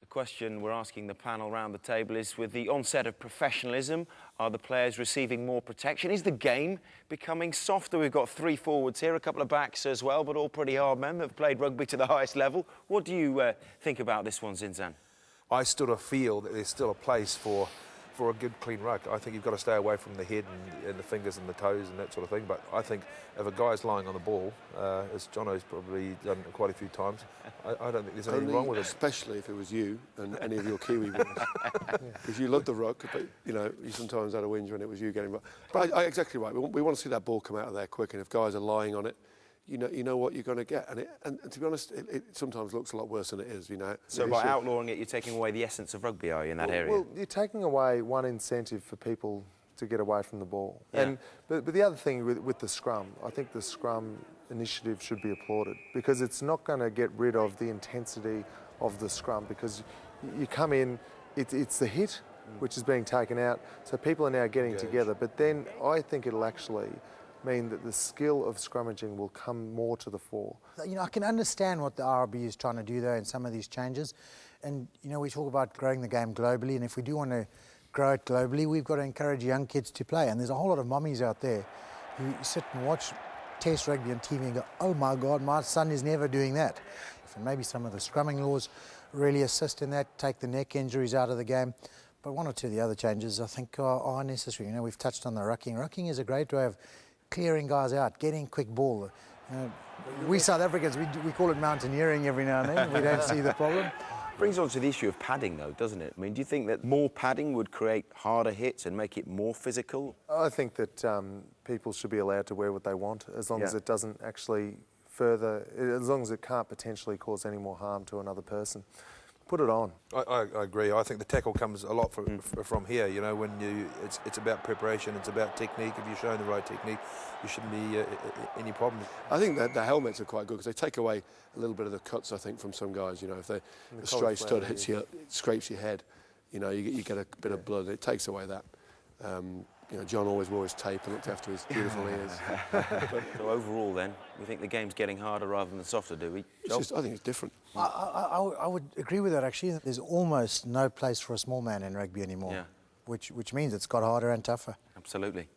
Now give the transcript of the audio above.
question we're asking the panel around the table is, with the onset of professionalism, are the players receiving more protection? Is the game becoming softer? We've got 3 forwards here, a couple of backs as well, but all pretty hard men that have played rugby to the highest level. What do you think about this one, Zinzan? I still feel that there's still a place for a good clean ruck. I think you've got to stay away from the head and the fingers and the toes and that sort of thing. But I think if a guy's lying on the ball, as Jono's probably done quite a few times, I don't think there's anything wrong with it. Especially if it was you and any of your Kiwi boys. Because you love the ruck, but you know, you sometimes had a whinge when it was you getting ruck. But exactly right. We want to see that ball come out of there quick, and if guys are lying on it, you know what you're going to get. And to be honest, it sometimes looks a lot worse than it is, you know. So by outlawing it, you're taking away the essence of rugby, are you, in that area? Well, you're taking away one incentive for people to get away from the ball. Yeah. But the other thing with the scrum, I think the scrum initiative should be applauded, because it's not going to get rid of the intensity of the scrum, because you come in, it's the hit which is being taken out, so people are now getting together. But then I think it'll actually mean that the skill of scrummaging will come more to the fore. You know, I can understand what the RB is trying to do there in some of these changes. And, you know, we talk about growing the game globally, and if we do want to grow it globally, we've got to encourage young kids to play. And there's a whole lot of mummies out there who sit and watch Test rugby on TV and go, oh my God, my son is never doing that. And maybe some of the scrumming laws really assist in that, take the neck injuries out of the game. But one or two of the other changes I think are necessary. You know, we've touched on the rucking. Rucking is a great way of clearing guys out, getting quick ball. We South Africans, we call it mountaineering every now and then. We don't see the problem. Brings on to the issue of padding, though, doesn't it? I mean, do you think that more padding would create harder hits and make it more physical? I think that people should be allowed to wear what they want, as long as it doesn't actually as long as it can't potentially cause any more harm to another person. Put it on. I agree. I think the tackle comes a lot from here. You know, when it's about preparation, it's about technique. If you're showing the right technique, there shouldn't be any problems. I think that the helmets are quite good because they take away a little bit of the cuts, I think, from some guys. You know, if the stray stud hits you, scrapes your head, you know, you get a bit of blood. It takes away that. You know, John always wore his tape and looked after his beautiful ears. So overall, then, we think the game's getting harder rather than softer, do we? I think it's different. I would agree with that, actually. There's almost no place for a small man in rugby anymore, which means it's got harder and tougher. Absolutely.